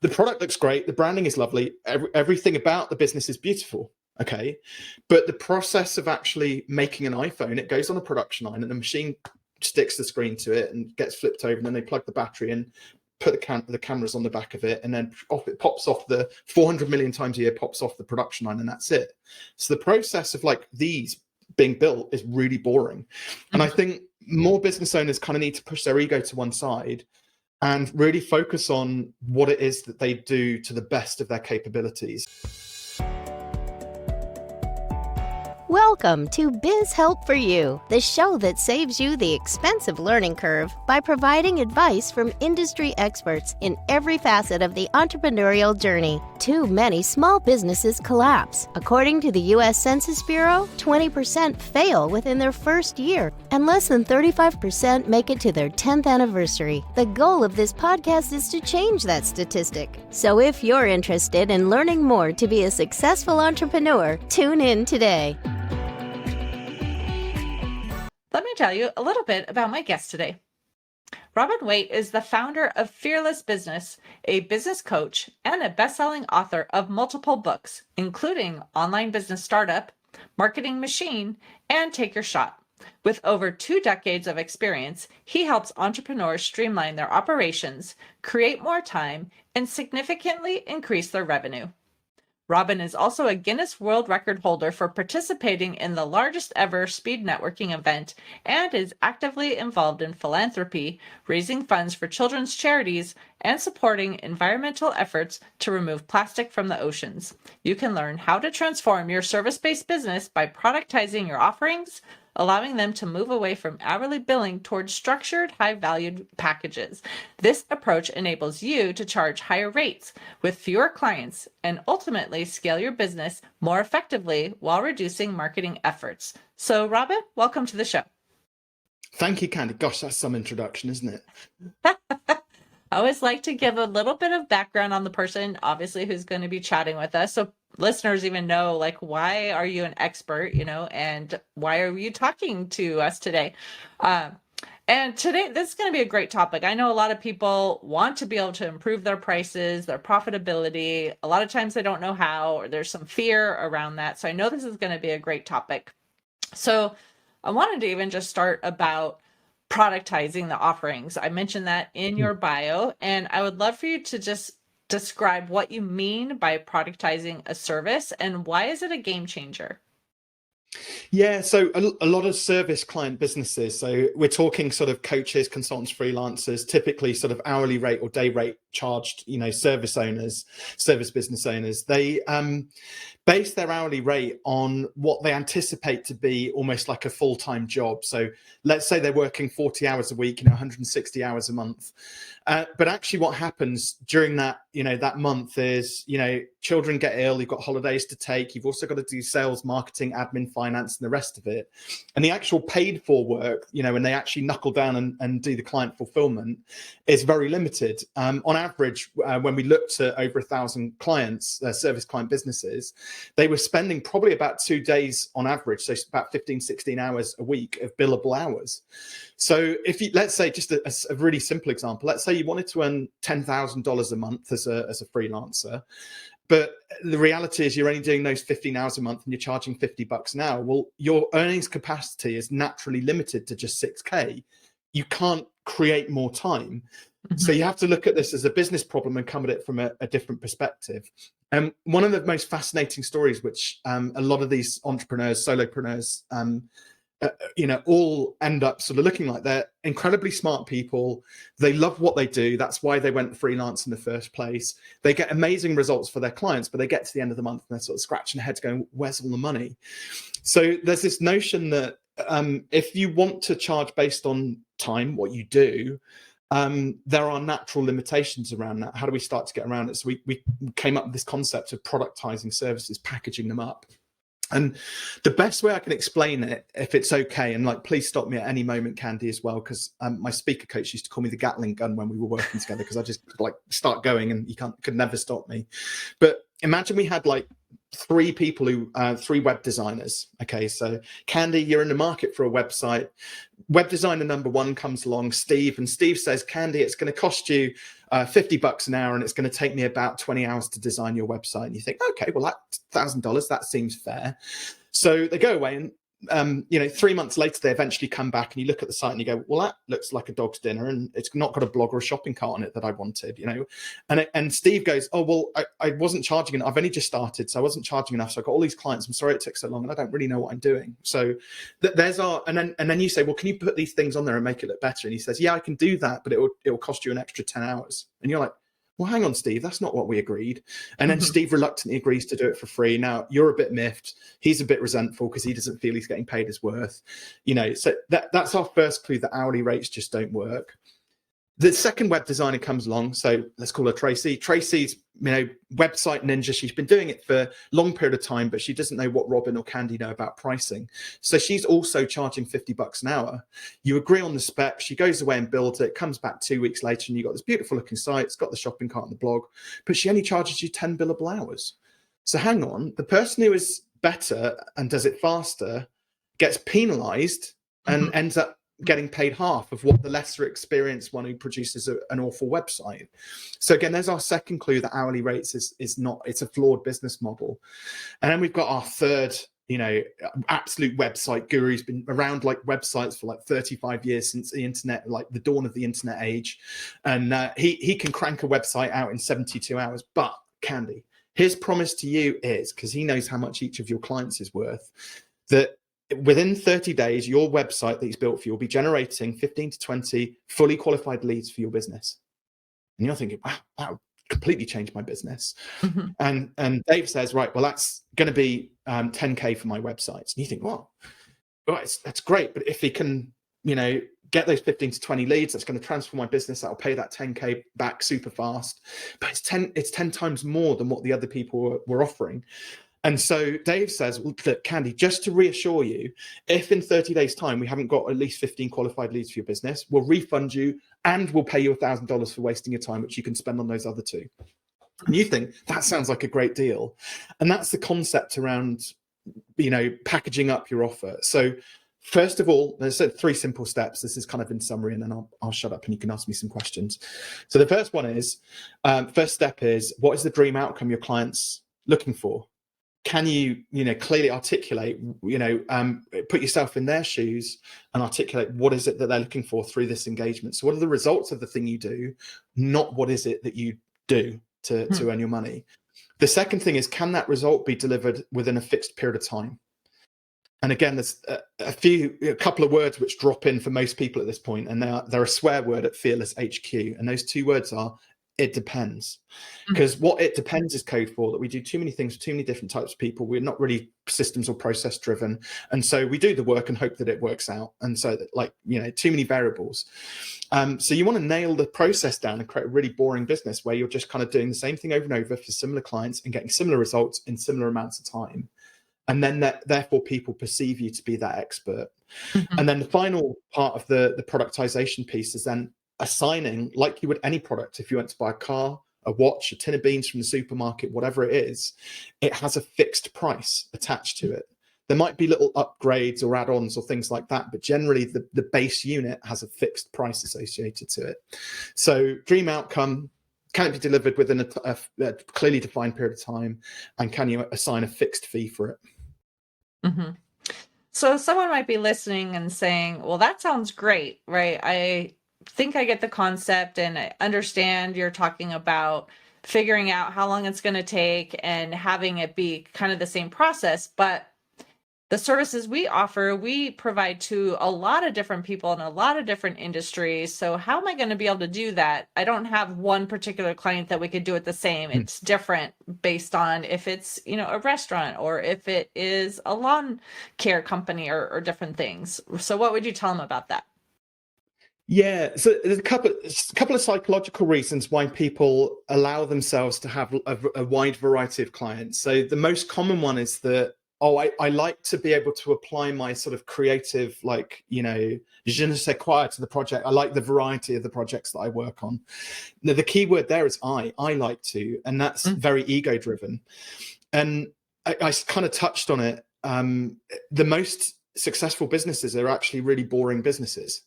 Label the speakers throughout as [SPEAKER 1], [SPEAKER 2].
[SPEAKER 1] the product looks great, the branding is lovely, everything about the business is beautiful. Okay, but the process of actually making an iPhone, it goes on a production line and the machine sticks the screen to it and gets flipped over, and then they plug the battery in, put the cameras on the back of it, and then it pops off the 400 million times a year, pops off the production line, and that's it. So the process of like these being built is really boring. And I think more business owners kind of need to push their ego to one side and really focus on what it is that they do to the best of their capabilities.
[SPEAKER 2] Welcome to Biz Help for You, the show that saves you the expensive learning curve by providing advice from industry experts in every facet of the entrepreneurial journey. Too many small businesses collapse. According to the U.S. Census Bureau, 20% fail within their first year, and less than 35% make it to their 10th anniversary. The goal of this podcast is to change that statistic. So if you're interested in learning more to be a successful entrepreneur, tune in today.
[SPEAKER 3] Let me tell you a little bit about my guest today. Robin Waite is the founder of Fearless Business, a business coach and a best-selling author of multiple books, including Online Business Startup, Marketing Machine, and Take Your Shot. With over 2 decades of experience, he helps entrepreneurs streamline their operations, create more time, and significantly increase their revenue. Robin is also a Guinness World Record holder for participating in the largest ever speed networking event and is actively involved in philanthropy, raising funds for children's charities, and supporting environmental efforts to remove plastic from the oceans. You can learn how to transform your service-based business by productizing your offerings, allowing them to move away from hourly billing towards structured, high-valued packages. This approach enables you to charge higher rates with fewer clients and ultimately scale your business more effectively while reducing marketing efforts. So, Robin, welcome to the show.
[SPEAKER 1] Thank you, Candy. Gosh, that's some introduction, isn't it?
[SPEAKER 3] I always like to give a little bit of background on the person, obviously, who's going to be chatting with us. So listeners even know, like, why are you an expert, and why are you talking to us today? And today, this is going to be a great topic. I know a lot of people want to be able to improve their prices, their profitability. A lot of times they don't know how, or there's some fear around that. So I know this is going to be a great topic. So I wanted to even just start about productizing the offerings. I mentioned that in your bio, and I would love for you to just describe what you mean by productizing a service and why is it a game changer?
[SPEAKER 1] Yeah, so a lot of service client businesses, so we're talking sort of coaches, consultants, freelancers, typically sort of hourly rate or day rate charged, service owners, service business owners, they base their hourly rate on what they anticipate to be almost like a full-time job. So let's say they're working 40 hours a week, 160 hours a month. But actually what happens during that, that month is, children get ill, you've got holidays to take, you've also got to do sales, marketing, admin, finance, and the rest of it. And the actual paid for work, when they actually knuckle down and do the client fulfillment is very limited. On average, when we looked at over 1,000 clients, service client businesses, they were spending probably about 2 days on average, so about 15, 16 hours a week of billable hours. So if you, let's say, just a really simple example, let's say you wanted to earn $10,000 a month as a freelancer, but the reality is you're only doing those 15 hours a month and you're charging $50 an hour. Well, your earnings capacity is naturally limited to just 6K. You can't create more time. So you have to look at this as a business problem and come at it from a different perspective. One of the most fascinating stories, which a lot of these entrepreneurs, solopreneurs, all end up sort of looking like they're incredibly smart people. They love what they do. That's why they went freelance in the first place. They get amazing results for their clients, but they get to the end of the month and they're sort of scratching their heads going, where's all the money? So there's this notion that if you want to charge based on time, what you do, there are natural limitations around that. How do we start to get around it? So we came up with this concept of productizing services, packaging them up. And the best way I can explain it, if it's okay, and please stop me at any moment, Candy, as well, because my speaker coach used to call me the Gatling gun when we were working together, because I just start going and could never stop me. But imagine we had 3 people who 3 web designers. Okay, so Candy, you're in the market for a website. Web designer number 1 comes along, Steve, and Steve says, Candy, it's going to cost you $50 an hour, and it's going to take me about 20 hours to design your website. And you think, okay, well, that's $1,000, that seems fair. So they go away, and 3 months later, they eventually come back, and you look at the site and you go, well, that looks like a dog's dinner, and it's not got a blog or a shopping cart on it that I wanted, And Steve goes, oh, well, I wasn't charging enough. I've only just started, so I wasn't charging enough. So I got all these clients. I'm sorry it took so long, and I don't really know what I'm doing. So there's and then you say, well, can you put these things on there and make it look better? And he says, yeah, I can do that, but it will cost you an extra 10 hours. And you're like, well, hang on, Steve, that's not what we agreed. And then Steve reluctantly agrees to do it for free. Now, you're a bit miffed. He's a bit resentful because he doesn't feel he's getting paid his worth. So that's our first clue that hourly rates just don't work. The second web designer comes along, so let's call her Tracy. Tracy's, website ninja. She's been doing it for a long period of time, but she doesn't know what Robin or Candy know about pricing. So she's also charging $50 an hour. You agree on the spec. She goes away and builds it, comes back 2 weeks later, and you've got this beautiful looking site. It's got the shopping cart and the blog, but she only charges you 10 billable hours. So hang on, the person who is better and does it faster gets penalized and ends up getting paid half of what the lesser experienced one who produces an awful website. So again, there's our second clue that hourly rates is not, it's a flawed business model. And then we've got our third, absolute website guru who's been around like websites for like 35 years since the internet, like the dawn of the internet age. And he can crank a website out in 72 hours. But Candy, his promise to you is, because he knows how much each of your clients is worth, that within 30 days, your website that he's built for you will be generating 15 to 20 fully qualified leads for your business. And you're thinking, wow, that would completely change my business. And Dave says, right, well, that's going to be 10K for my websites. And you think, well, that's great. But if he can, get those 15 to 20 leads, that's going to transform my business. That'll pay that 10K back super fast. But it's 10 times more than what the other people were offering. And so Dave says, well, look, Candy, just to reassure you, if in 30 days' time we haven't got at least 15 qualified leads for your business, we'll refund you and we'll pay you $1,000 for wasting your time, which you can spend on those other two. And you think, that sounds like a great deal. And that's the concept around, packaging up your offer. So first of all, there's 3 simple steps. This is kind of in summary, and then I'll shut up and you can ask me some questions. So the first one is, first step is, what is the dream outcome your client's looking for? Can you, clearly articulate, put yourself in their shoes and articulate what is it that they're looking for through this engagement? So what are the results of the thing you do, not what is it that you do to earn your money? The second thing is, can that result be delivered within a fixed period of time? And again, there's a couple of words which drop in for most people at this point, and they're a swear word at Fearless HQ. And those 2 words are, it depends. Because what it depends is code for that we do too many things for too many different types of people. We're not really systems or process driven. And so we do the work and hope that it works out. And so that, too many variables. So you want to nail the process down and create a really boring business where you're just kind of doing the same thing over and over for similar clients and getting similar results in similar amounts of time. And then therefore people perceive you to be that expert. And then the final part of the productization piece is then assigning, like you would any product, if you went to buy a car, a watch, a tin of beans from the supermarket, whatever it is, it has a fixed price attached to it. There might be little upgrades or add-ons or things like that, but generally the base unit has a fixed price associated to it. So dream outcome, can it be delivered within a clearly defined period of time? And can you assign a fixed fee for it?
[SPEAKER 3] So someone might be listening and saying, well, that sounds great, right? I think I get the concept and I understand you're talking about figuring out how long it's going to take and having it be kind of the same process. But the services we offer, we provide to a lot of different people in a lot of different industries. So how am I going to be able to do that? I don't have one particular client that we could do it the same. It's different based on if it's, a restaurant or if it is a lawn care company or different things. So what would you tell them about that?
[SPEAKER 1] Yeah, so there's a couple of psychological reasons why people allow themselves to have a wide variety of clients. So the most common one is that, I like to be able to apply my sort of creative, je ne sais quoi to the project. I like the variety of the projects that I work on. Now, the key word there is I like to, and that's very ego driven. And I kind of touched on it. The most successful businesses are actually really boring businesses.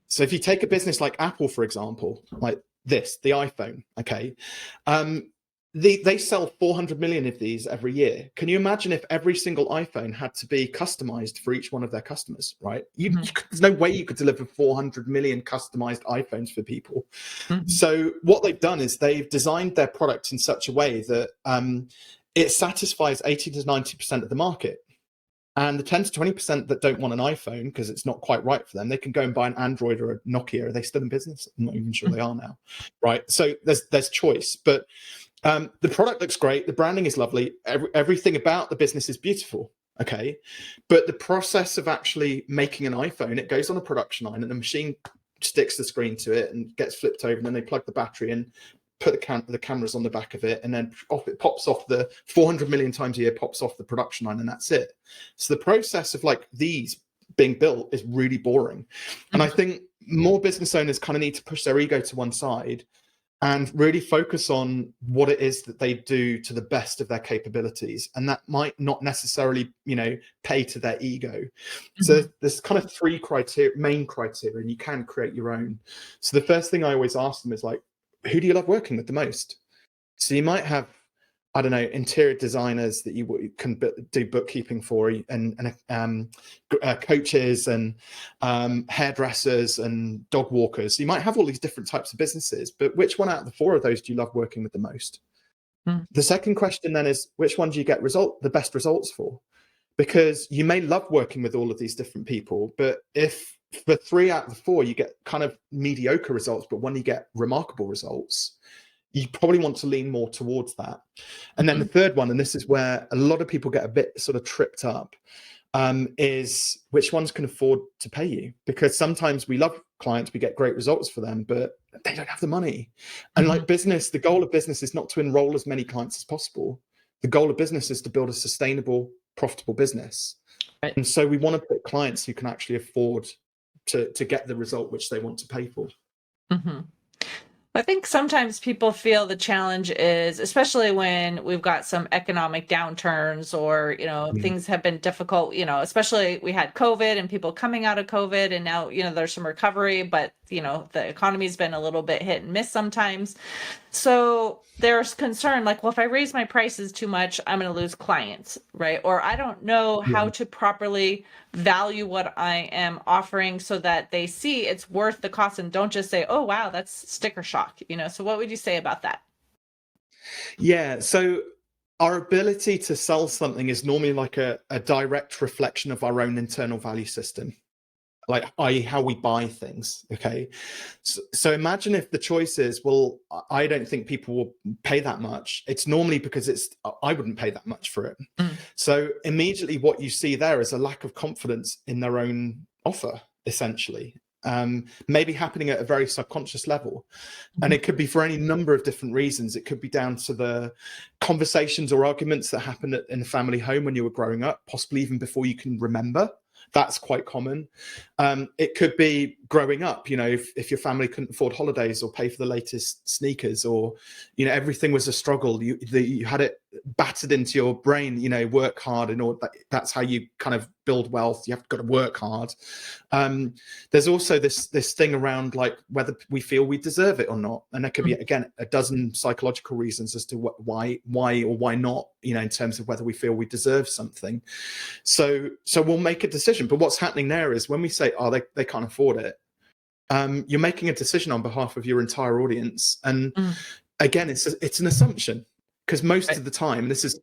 [SPEAKER 1] So if you take a business like Apple, for example, like the iPhone. Okay. They sell 400 million of these every year. Can you imagine if every single iPhone had to be customized for each one of their customers, right? There's no way you could deliver 400 million customized iPhones for people. So what they've done is they've designed their product in such a way that it satisfies 80 to 90% of the market. And the 10 to 20% that don't want an iPhone because it's not quite right for them, they can go and buy an Android or a Nokia. Are they still in business? I'm not even sure they are now, right? So there's choice. But the product looks great. The branding is lovely. Everything about the business is beautiful. Okay. But the process of actually making an iPhone, it goes on a production line and the machine sticks the screen to it and gets flipped over, and then they plug the battery in, put the cameras on the back of it, and then it pops off the 400 million times a year, pops off the production line, and that's it. So the process of like these being built is really boring. And I think more business owners kind of need to push their ego to one side and really focus on what it is that they do to the best of their capabilities. And that might not necessarily, pay to their ego. So there's kind of three main criteria, and you can create your own. So the first thing I always ask them is like, who do you love working with the most? So you might have, I don't know, interior designers that you can do bookkeeping for, and coaches and hairdressers and dog walkers. So you might have all these different types of businesses, but which one out of the four of those do you love working with the most? The second question then is, which one do you get the best results for? Because you may love working with all of these different people, but if for 3 out of the 4 you get kind of mediocre results, but one you get remarkable results, you probably want to lean more towards that. And then the third one, and this is where a lot of people get a bit sort of tripped up, is which ones can afford to pay you? Because sometimes we love clients, we get great results for them, but they don't have the money. And like business, the goal of business is not to enroll as many clients as possible. The goal of business is to build a sustainable, profitable business. Right. And so we want to put clients who can actually afford to get the result which they want to pay for.
[SPEAKER 3] I think sometimes people feel the challenge is, especially when we've got some economic downturns or, things have been difficult, especially we had COVID and people coming out of COVID, and now, there's some recovery, but, the economy's been a little bit hit and miss sometimes. So there's concern like, well, if I raise my prices too much, I'm going to lose clients, right? Or I don't know how to properly value what I am offering so that they see it's worth the cost and don't just say, oh, wow, that's sticker shock, So what would you say about that?
[SPEAKER 1] Yeah. So our ability to sell something is normally like a direct reflection of our own internal value system, like i.e. how we buy things. Okay. So imagine if the choice is, well, I don't think people will pay that much. It's normally because I wouldn't pay that much for it. So immediately what you see there is a lack of confidence in their own offer, essentially. Maybe happening at a very subconscious level. And it could be for any number of different reasons. It could be down to the conversations or arguments that happened in the family home when you were growing up, possibly even before you can remember. That's quite common. It could be growing up, if your family couldn't afford holidays or pay for the latest sneakers, or, everything was a struggle. You had it battered into your brain, work hard in order. That's how you kind of build wealth. You have got to work hard. There's also this thing around like whether we feel we deserve it or not. And there could be, again, a dozen psychological reasons as to why or why not, in terms of whether we feel we deserve something. So we'll make a decision. But what's happening there is when we say, oh, they can't afford it, you're making a decision on behalf of your entire audience. And again, it's an assumption, because most of the time, this is,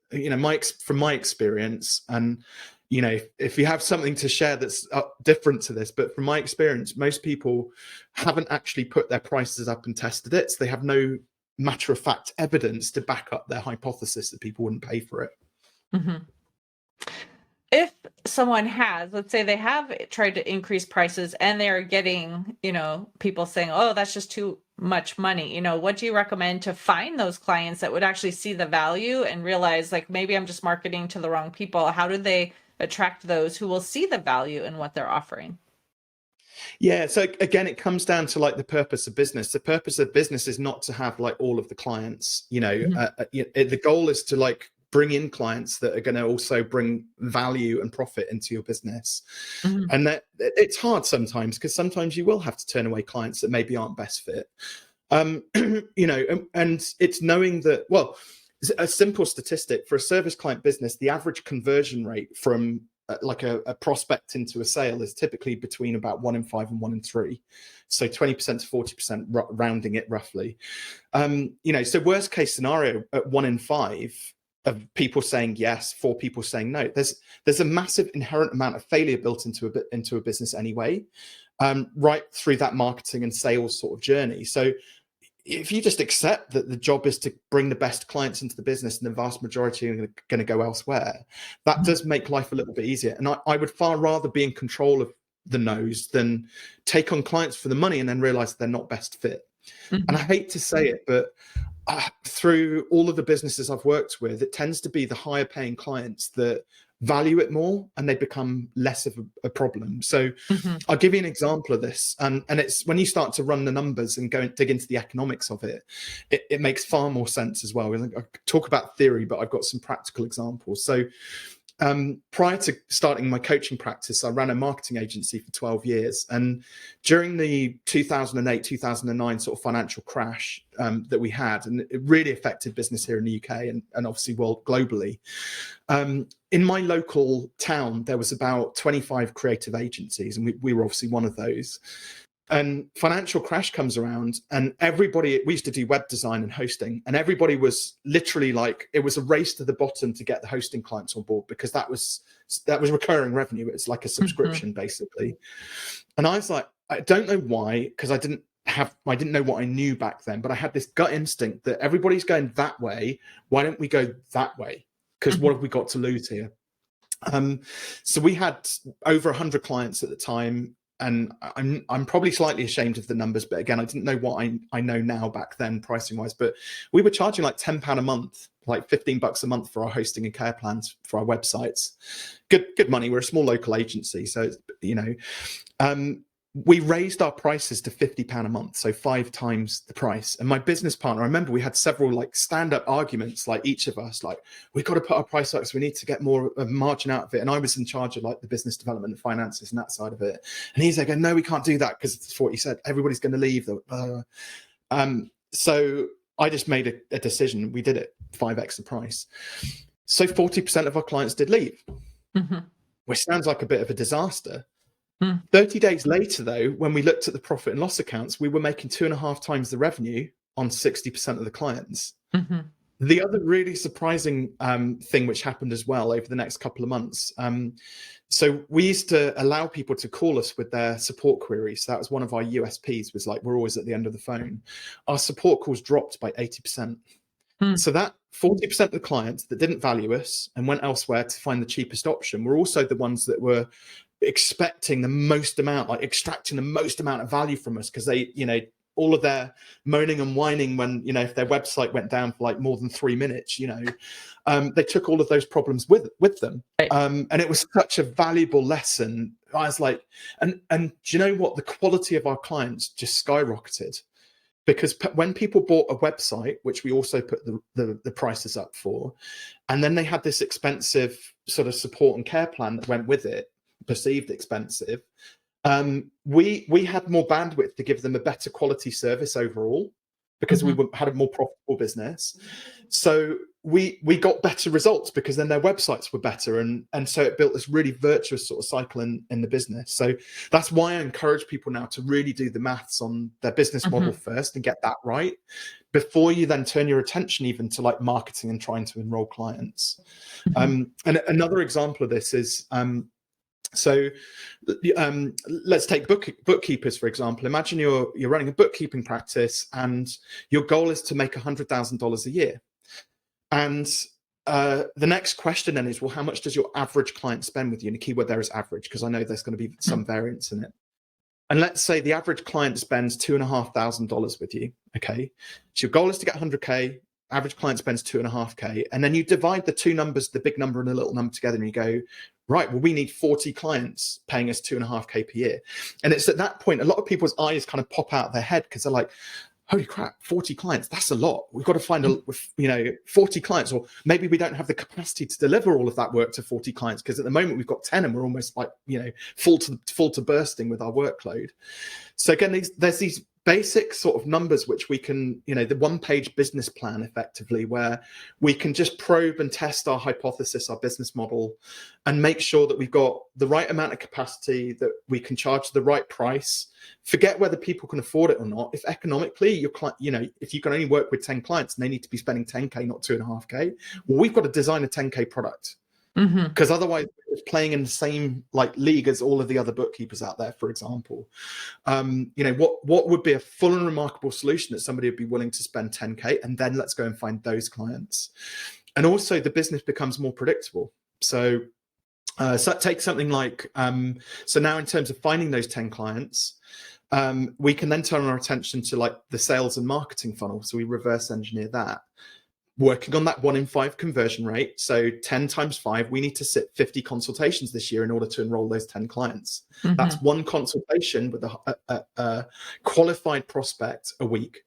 [SPEAKER 1] from my experience, and, if you have something to share that's different to this, but from my experience, most people haven't actually put their prices up and tested it. So they have no matter of fact evidence to back up their hypothesis that people wouldn't pay for it.
[SPEAKER 3] If someone has, let's say they have tried to increase prices and they're getting, people saying, oh, that's just too much money. What do you recommend to find those clients that would actually see the value and realize, like, maybe I'm just marketing to the wrong people? How do they attract those who will see the value in what they're offering?
[SPEAKER 1] Yeah. So again, it comes down to like the purpose of business. The purpose of business is not to have like all of the clients, the goal is to like bring in clients that are going to also bring value and profit into your business. And that it's hard sometimes, because sometimes you will have to turn away clients that maybe aren't best fit. And it's knowing that, well, a simple statistic for a service client business, the average conversion rate from like a prospect into a sale is typically between about 1 in 5 and 1 in 3. So 20% to 40%, rounding it roughly. So worst case scenario at 1 in 5 of people saying yes, 4 people saying no. There's a massive inherent amount of failure built into a business anyway, right through that marketing and sales sort of journey. So if you just accept that the job is to bring the best clients into the business and the vast majority are going to go elsewhere, that does make life a little bit easier. And I would far rather be in control of the no's than take on clients for the money and then realize they're not best fit. And I hate to say it, but through all of the businesses I've worked with, it tends to be the higher paying clients that value it more and they become less of a problem. So I'll give you an example of this. And it's when you start to run the numbers and go and dig into the economics of it, it makes far more sense as well. I talk about theory, but I've got some practical examples. So prior to starting my coaching practice, I ran a marketing agency for 12 years. And during the 2008, 2009 sort of financial crash that we had, and it really affected business here in the UK and obviously world globally. In my local town, there was about 25 creative agencies, and we were obviously one of those. And financial crash comes around and we used to do web design and hosting, and everybody was literally like, it was a race to the bottom to get the hosting clients on board because that was recurring revenue. It's like a subscription basically. And I was like, I don't know why, because I didn't know what I knew back then, but I had this gut instinct that everybody's going that way. Why don't we go that way? Because what have we got to lose here? So we had over 100 clients at the time. And I'm probably slightly ashamed of the numbers, but again, I didn't know what I know now back then pricing wise, but we were charging like £10 a month, like $15 a month for our hosting and care plans for our websites. Good money. We're a small local agency. So, we raised our prices to £50 a month, so 5 times the price. And my business partner, I remember we had several like stand-up arguments, like each of us, like, we've got to put our price up, so we need to get more of a margin out of it. And I was in charge of like the business development and finances and that side of it. And he's like, no, we can't do that because it's what he said, everybody's going to leave. So I just made a decision. We did it 5x the price. So 40% of our clients did leave, which sounds like a bit of a disaster. 30 days later, though, when we looked at the profit and loss accounts, we were making 2.5 times the revenue on 60% of the clients. The other really surprising thing which happened as well over the next couple of months. So we used to allow people to call us with their support queries. So that was one of our USPs, was like, we're always at the end of the phone. Our support calls dropped by 80%. So that 40% of the clients that didn't value us and went elsewhere to find the cheapest option were also the ones that were expecting the most amount, like extracting the most amount of value from us, because they, all of their moaning and whining when, if their website went down for like more than 3 minutes, they took all of those problems with them.
[SPEAKER 3] Right.
[SPEAKER 1] And it was such a valuable lesson. I was like, and do you know what? The quality of our clients just skyrocketed. Because when people bought a website, which we also put the prices up for, and then they had this expensive sort of support and care plan that went with it, perceived expensive, we had more bandwidth to give them a better quality service overall, because we had a more profitable business. So we got better results because then their websites were better, and so it built this really virtuous sort of cycle in the business. So that's why I encourage people now to really do the maths on their business model first and get that right before you then turn your attention even to like marketing and trying to enroll clients. And another example of this is let's take bookkeepers, for example. Imagine you're running a bookkeeping practice and your goal is to make $100,000 a year. And the next question then is, well, how much does your average client spend with you? And the keyword there is average, because I know there's going to be some variance in it. And let's say the average client spends $2,500 with you. Okay. So your goal is to get 100K. Average client spends 2.5K. And then you divide the two numbers, the big number and the little number together, and you go, right, well, we need 40 clients paying us 2.5K per year. And it's at that point, a lot of people's eyes kind of pop out of their head, because they're like, holy crap, 40 clients, that's a lot. We've got to find 40 clients, or maybe we don't have the capacity to deliver all of that work to 40 clients, because at the moment we've got 10 and we're almost like, full to bursting with our workload. So again, there's these basic sort of numbers which we can, the one-page business plan effectively, where we can just probe and test our hypothesis, our business model, and make sure that we've got the right amount of capacity, that we can charge the right price. Forget whether people can afford it or not. If economically your client, if you can only work with 10 clients and they need to be spending 10K, not 2.5K, well, we've got to design a 10K product. Because otherwise it's playing in the same league as all of the other bookkeepers out there, for example. What would be a full and remarkable solution that somebody would be willing to spend 10K, and then let's go and find those clients. And also the business becomes more predictable. So take something like, so now in terms of finding those 10 clients, we can then turn our attention to the sales and marketing funnel. So we reverse engineer that. Working on that 1 in 5 conversion rate. So 10 times 5, we need to sit 50 consultations this year in order to enroll those 10 clients. That's one consultation with a qualified prospect a week.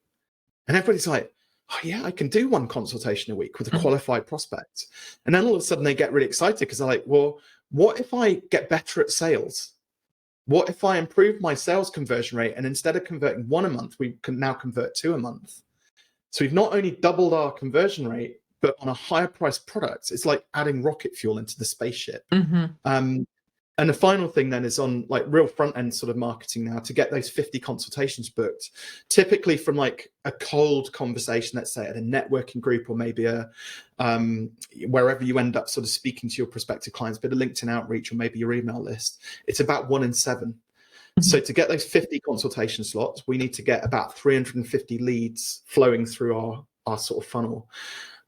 [SPEAKER 1] And everybody's like, oh yeah, I can do one consultation a week with a qualified prospect. And then all of a sudden they get really excited because they're like, well, what if I get better at sales? What if I improve my sales conversion rate, and instead of converting 1 a month, we can now convert 2 a month? So we've not only doubled our conversion rate, but on a higher priced product. It's like adding rocket fuel into the spaceship. And the final thing then is on real front end sort of marketing now, to get those 50 consultations booked, typically from a cold conversation, let's say at a networking group, or maybe wherever you end up sort of speaking to your prospective clients, bit of LinkedIn outreach, or maybe your email list. It's about 1 in 7. So to get those 50 consultation slots, we need to get about 350 leads flowing through our sort of funnel.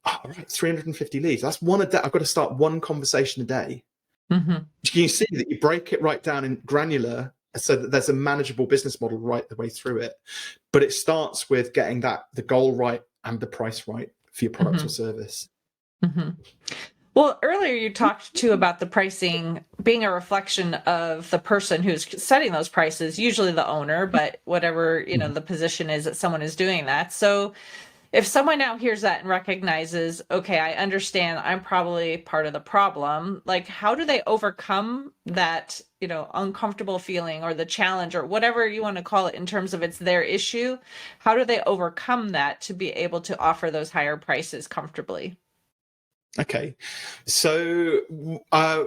[SPEAKER 1] All right, 350 leads. That's one a day. I've got to start one conversation a day. Can you see that you break it right down in granular so that there's a manageable business model right the way through it? But it starts with getting the goal right and the price right for your product or service.
[SPEAKER 3] Well, earlier you talked too about the pricing being a reflection of the person who's setting those prices, usually the owner, but whatever, the position is that someone is doing that. So if someone now hears that and recognizes, okay, I understand I'm probably part of the problem, how do they overcome that, uncomfortable feeling, or the challenge, or whatever you want to call it, in terms of it's their issue? How do they overcome that to be able to offer those higher prices comfortably?
[SPEAKER 1] Okay, so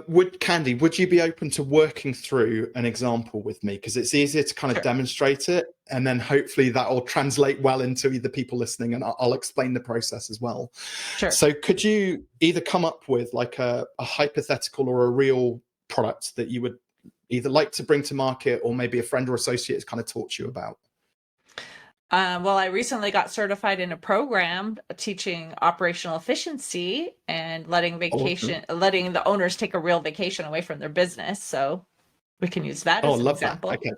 [SPEAKER 1] would you be open to working through an example with me? Because it's easier to kind of demonstrate it, and then hopefully that will translate well into the people listening, and I'll explain the process as well. Sure. So could you either come up with a hypothetical or a real product that you would either like to bring to market, or maybe a friend or associate has kind of taught you about?
[SPEAKER 3] Well, I recently got certified in a program teaching operational efficiency and letting the owners take a real vacation away from their business. So we can use that as an example.
[SPEAKER 1] That.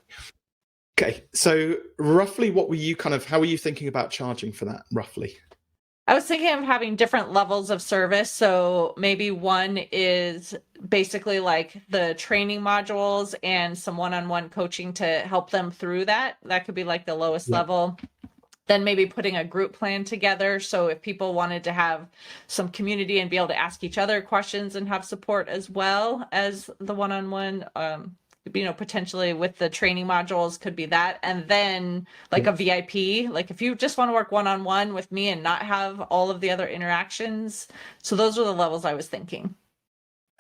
[SPEAKER 1] Okay. So roughly how were you thinking about charging for that roughly?
[SPEAKER 3] I was thinking of having different levels of service. So maybe one is basically the training modules and some one-on-one coaching to help them through that. That could be the lowest level. Then maybe putting a group plan together. So if people wanted to have some community and be able to ask each other questions and have support as well as the one-on-one, potentially with the training modules could be that. And then a VIP, if you just want to work one-on-one with me and not have all of the other interactions. So those are the levels I was thinking.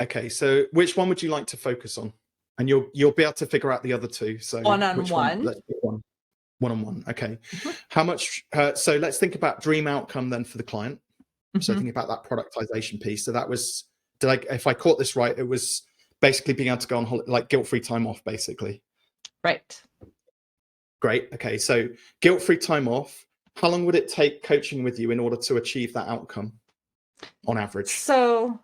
[SPEAKER 1] Okay. So which one would you like to focus on? And you'll be able to figure out the other two. So
[SPEAKER 3] one-on-one.
[SPEAKER 1] Let's pick one. One-on-one. Okay. How much? So let's think about dream outcome then for the client. So thinking about that productization piece. So that was, if I caught this right, it was basically being able to go on guilt-free time off, basically.
[SPEAKER 3] Right.
[SPEAKER 1] Great. Okay. So guilt-free time off. How long would it take coaching with you in order to achieve that outcome on average?
[SPEAKER 3] So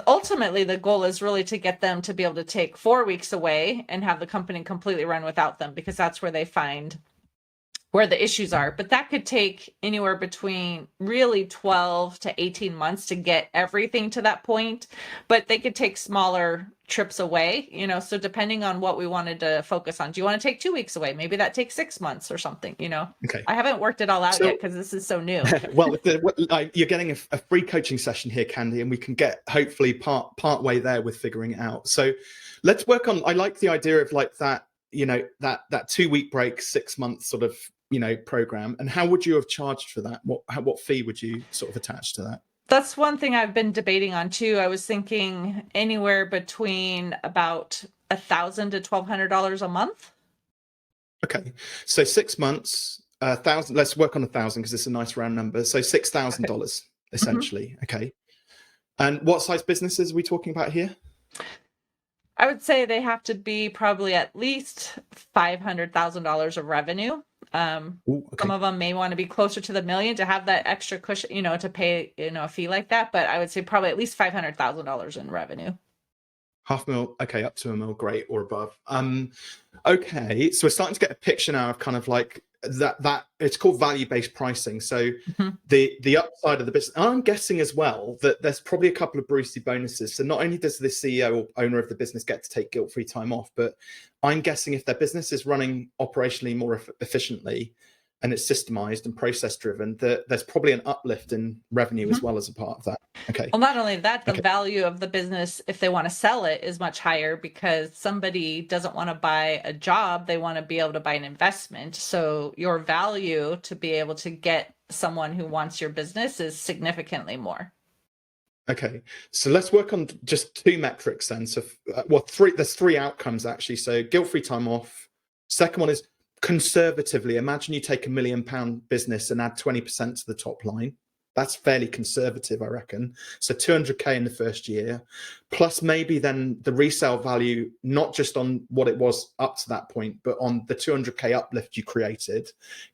[SPEAKER 3] ultimately, the goal is really to get them to be able to take 4 weeks away and have the company completely run without them, because that's where they find where the issues are. But that could take anywhere between really 12 to 18 months to get everything to that point. But they could take smaller trips away, so depending on what we wanted to focus on. Do you want to take 2 weeks away? Maybe that takes 6 months or something, Okay. I haven't worked it all out yet because this is so new.
[SPEAKER 1] Well, you're getting a free coaching session here, Candy, and we can get hopefully part way there with figuring it out. So let's work on, I like the idea of that, that 2 week break, 6 months sort of program, and how would you have charged for that? What fee would you sort of attach to that?
[SPEAKER 3] That's one thing I've been debating on too. I was thinking anywhere between about $1,000 to $1,200 a month.
[SPEAKER 1] Okay, so 6 months, 1,000. Let's work on 1,000 because it's a nice round number. So $6,000 essentially. Okay, and what size businesses are we talking about here?
[SPEAKER 3] I would say they have to be probably at least $500,000 of revenue.
[SPEAKER 1] Ooh, okay.
[SPEAKER 3] Some of them may want to be closer to the million to have that extra cushion, to pay, a fee like that. But I would say probably at least $500,000 in revenue.
[SPEAKER 1] $500,000, okay, up to $1 million, great, or above. Okay, so we're starting to get a picture now of kind of like that it's called value-based pricing. So the upside of the business, and I'm guessing as well that there's probably a couple of Brucey bonuses. So not only does the CEO or owner of the business get to take guilt-free time off, but I'm guessing if their business is running operationally more efficiently and it's systemized and process driven, that there's probably an uplift in revenue as well as a part of that. Okay.
[SPEAKER 3] Well, not only that, the value of the business, if they want to sell it, is much higher because somebody doesn't want to buy a job. They want to be able to buy an investment. So your value to be able to get someone who wants your business is significantly more.
[SPEAKER 1] Okay, so let's work on just 2 metrics then. So, there's 3 outcomes actually. So guilt-free time off. Second one is conservatively, imagine you take £1 million business and add 20% to the top line. That's fairly conservative, I reckon. So 200K in the first year, plus maybe then the resale value, not just on what it was up to that point, but on the 200K uplift you created,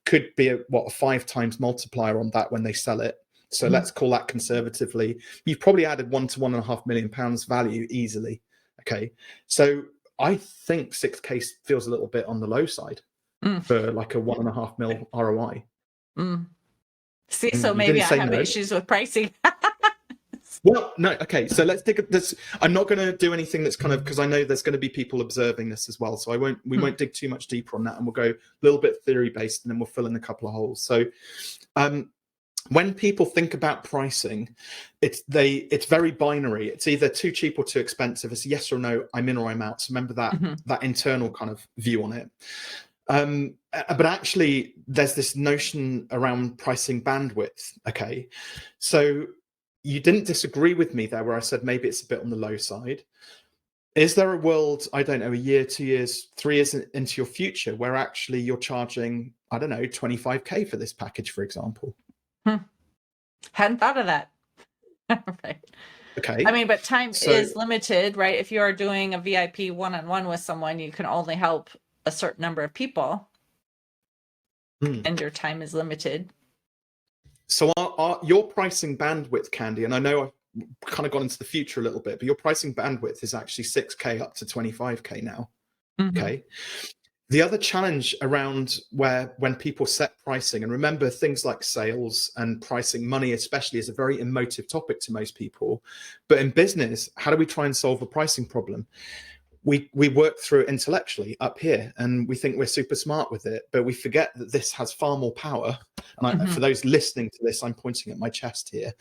[SPEAKER 1] could be a 5 times multiplier on that when they sell it. So let's call that conservatively. You've probably added £1 to £1.5 million value easily. Okay, so I think 6K feels a little bit on the low side for like a $1.5 million ROI.
[SPEAKER 3] See, so maybe I have issues with pricing.
[SPEAKER 1] Well, no, okay. So let's dig this. I'm not going to do anything that's kind of, because I know there's going to be people observing this as well. So we won't dig too much deeper on that, and we'll go a little bit theory based, and then we'll fill in a couple of holes. So, when people think about pricing, it's very binary. It's either too cheap or too expensive. It's yes or no. I'm in or I'm out. So remember that internal kind of view on it. But actually, there's this notion around pricing bandwidth. Okay, so you didn't disagree with me there, where I said maybe it's a bit on the low side. Is there a world, I don't know, a year, 2 years, 3 years into your future, where actually you're charging, I don't know, 25K for this package, for example?
[SPEAKER 3] Hadn't thought of that. Right.
[SPEAKER 1] Okay.
[SPEAKER 3] I mean, but time is limited, right? If you are doing a VIP one-on-one with someone, you can only help a certain number of people, and your time is limited.
[SPEAKER 1] So your pricing bandwidth, Candy, and I know I've kind of gone into the future a little bit, but your pricing bandwidth is actually 6K up to 25K now. Okay. The other challenge around when people set pricing, and remember things like sales and pricing, money especially, is a very emotive topic to most people. But in business, how do we try and solve a pricing problem? We work through it intellectually up here, and we think we're super smart with it, but we forget that this has far more power. And for those listening to this, I'm pointing at my chest here.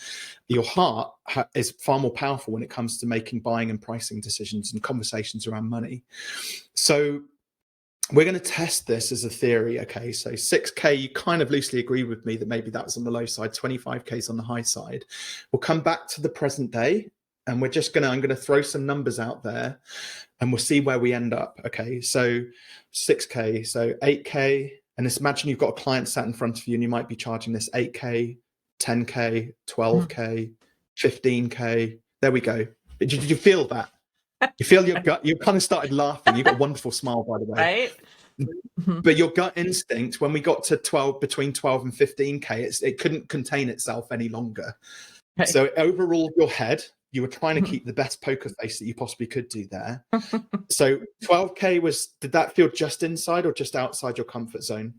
[SPEAKER 1] Your heart is far more powerful when it comes to making buying and pricing decisions and conversations around money. So we're going to test this as a theory. Okay, so 6K, you kind of loosely agree with me that maybe that was on the low side, 25K is on the high side. We'll come back to the present day, and I'm going to throw some numbers out there, and we'll see where we end up. Okay, so 6K, so 8K, and just imagine you've got a client sat in front of you, and you might be charging this 8K, 10K, 12K, 15K. There we go. Did you feel that? You feel your gut, you kind of started laughing. You've got a wonderful smile, by the way.
[SPEAKER 3] Right.
[SPEAKER 1] But your gut instinct, when we got to between 12 and 15K, it couldn't contain itself any longer. Right. So it overruled your head. You were trying to keep the best poker face that you possibly could do there. So 12K did that feel just inside or just outside your comfort zone?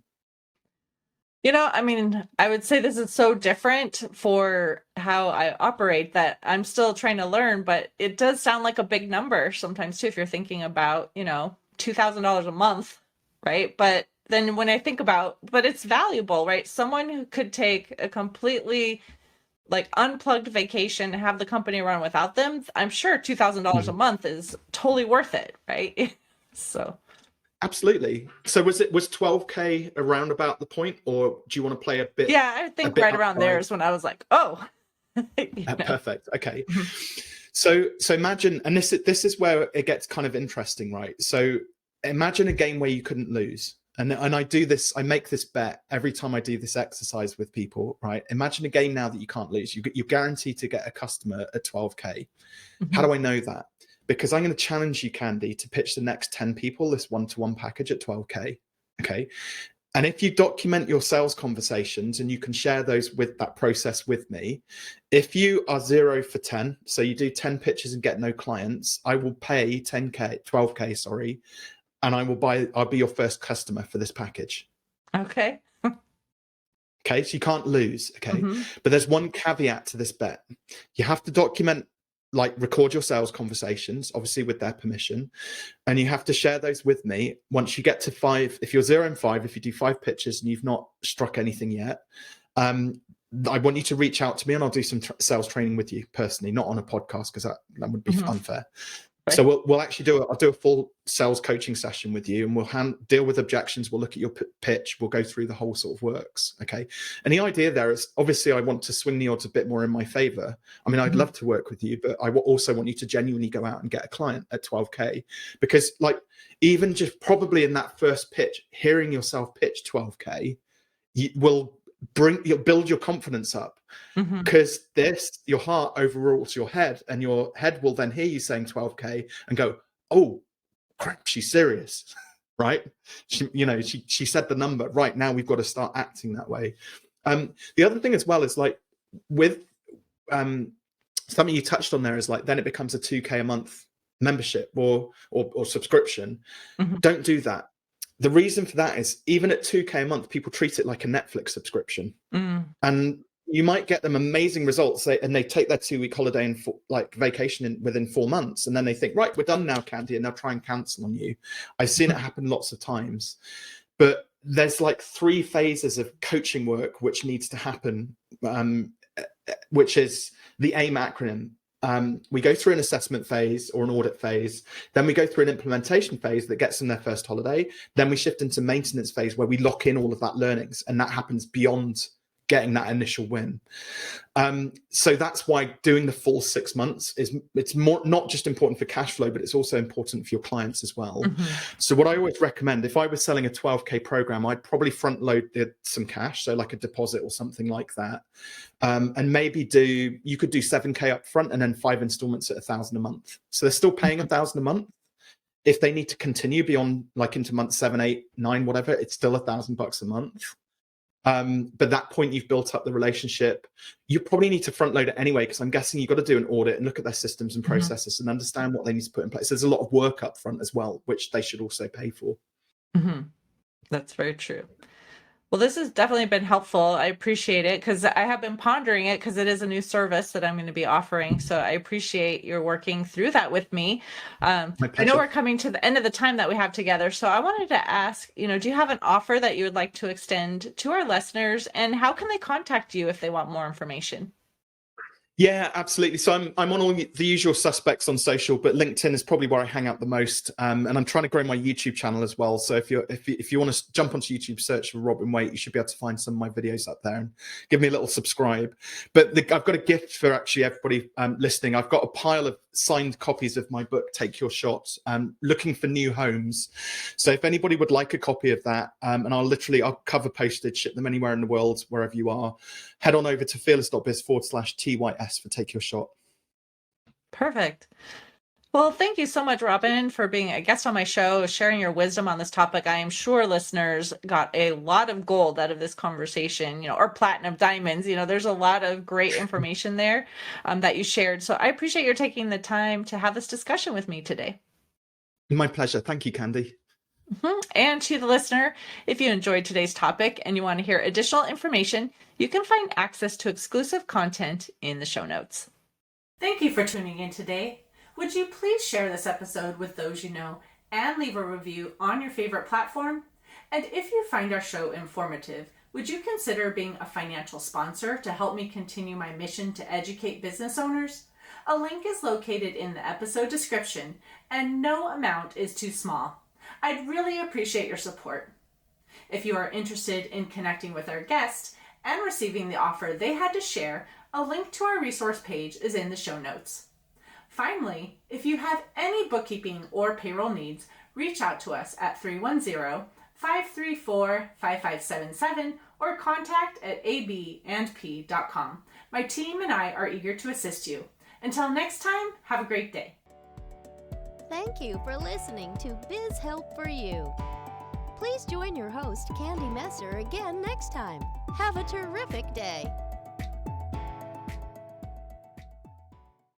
[SPEAKER 3] I mean, I would say this is so different for how I operate that I'm still trying to learn, but it does sound like a big number sometimes too, if you're thinking about, $2,000 a month, right? But then when I think about, but it's valuable, right? Someone who could take a completely unplugged vacation and have the company run without them, I'm sure $2,000 a month is totally worth it, right? So.
[SPEAKER 1] Absolutely. So was 12K around about the point, or do you want to play a bit?
[SPEAKER 3] Yeah, I think right around there is when I was like, oh,
[SPEAKER 1] perfect. Okay.
[SPEAKER 3] Mhm.
[SPEAKER 1] So imagine, and this is where it gets kind of interesting, right? So imagine a game where you couldn't lose. And I do this, I make this bet every time I do this exercise with people, right? Imagine a game now that you can't lose. You're guaranteed to get a customer at 12K. How do I know that? Because I'm going to challenge you, Candy, to pitch the next 10 people this one-to-one package at 12K. Okay. And if you document your sales conversations and you can share those with that process with me, if you are 0 for 10, so you do 10 pitches and get no clients, I will pay 12K, sorry. And I'll be your first customer for this package.
[SPEAKER 3] Okay.
[SPEAKER 1] Okay. So you can't lose. Okay.
[SPEAKER 3] Mm-hmm.
[SPEAKER 1] But there's one caveat to this bet. You have to document, like record your sales conversations, obviously with their permission. And you have to share those with me. Once you get to 5, if you're 0 and 5, if you do 5 pitches and you've not struck anything yet, I want you to reach out to me and I'll do some sales training with you personally, not on a podcast, because that would be unfair. Right. So we'll actually I'll do a full sales coaching session with you, and we'll deal with objections. We'll look at your pitch. We'll go through the whole sort of works. Okay. And the idea there is, obviously I want to swing the odds a bit more in my favor. I mean, I'd love to work with you, but I also want you to genuinely go out and get a client at 12K, because like, even just probably in that first pitch, hearing yourself pitch 12K, you'll build your confidence up, because your heart overrules your head, and your head will then hear you saying 12K and go, oh crap, she's serious. Right. She said the number right. Now we've got to start acting that way. The other thing as well is, like, with something you touched on there, is like, then it becomes a 2K a month membership or subscription. Don't do that. The reason for that is, even at 2K a month, people treat it like a Netflix subscription. And you might get them amazing results, and they take their 2-week holiday and vacation within 4 months. And then they think, right, we're done now, Candy, and they'll try and cancel on you. I've seen it happen lots of times. But there's like 3 phases of coaching work which needs to happen, which is the AIM acronym. We go through an assessment phase or an audit phase. Then we go through an implementation phase that gets them their first holiday. Then we shift into maintenance phase, where we lock in all of that learnings, and that happens beyond getting that initial win. So that's why doing the full 6 months it's more not just important for cash flow, but it's also important for your clients as well. So what I always recommend, if I was selling a 12K program, I'd probably front load some cash, so like a deposit or something like that, and maybe you could do 7K up front and then 5 installments at $1,000 a month. So they're still paying $1,000 a month. If they need to continue beyond, like, into month 7, 8, 9, whatever, it's still $1,000 a month. But at that point, you've built up the relationship. You probably need to front load it anyway, because I'm guessing you've got to do an audit and look at their systems and processes and understand what they need to put in place. There's a lot of work up front as well, which they should also pay for.
[SPEAKER 3] That's very true. Well, this has definitely been helpful. I appreciate it, because I have been pondering it, because it is a new service that I'm going to be offering. So I appreciate your working through that with me. I know we're coming to the end of the time that we have together. So I wanted to ask, do you have an offer that you would like to extend to our listeners, and how can they contact you if they want more information?
[SPEAKER 1] Yeah, absolutely. So I'm on all the usual suspects on social, but LinkedIn is probably where I hang out the most. And I'm trying to grow my YouTube channel as well. So if you want to jump onto YouTube, search for Robin Waite, you should be able to find some of my videos up there and give me a little subscribe. But I've got a gift for actually everybody listening. I've got a pile of signed copies of my book, Take Your Shot, looking for new homes. So if anybody would like a copy of that, and I'll cover postage, ship them anywhere in the world, wherever you are, head on over to fearless.biz/TYS for Take Your Shot.
[SPEAKER 3] Perfect. Well, thank you so much, Robin, for being a guest on my show, sharing your wisdom on this topic. I am sure listeners got a lot of gold out of this conversation, or platinum diamonds. There's a lot of great information there that you shared. So I appreciate your taking the time to have this discussion with me today.
[SPEAKER 1] My pleasure. Thank you, Candy.
[SPEAKER 3] And to the listener, if you enjoyed today's topic and you want to hear additional information, you can find access to exclusive content in the show notes. Thank you for tuning in today. Would you please share this episode with those you know and leave a review on your favorite platform? And if you find our show informative, would you consider being a financial sponsor to help me continue my mission to educate business owners? A link is located in the episode description, and no amount is too small. I'd really appreciate your support. If you are interested in connecting with our guest and receiving the offer they had to share, a link to our resource page is in the show notes. Finally, if you have any bookkeeping or payroll needs, reach out to us at 310-534-5577 or contact@abandp.com. My team and I are eager to assist you. Until next time, have a great day.
[SPEAKER 2] Thank you for listening to Biz Help for You. Please join your host, Candy Messer, again next time. Have a terrific day.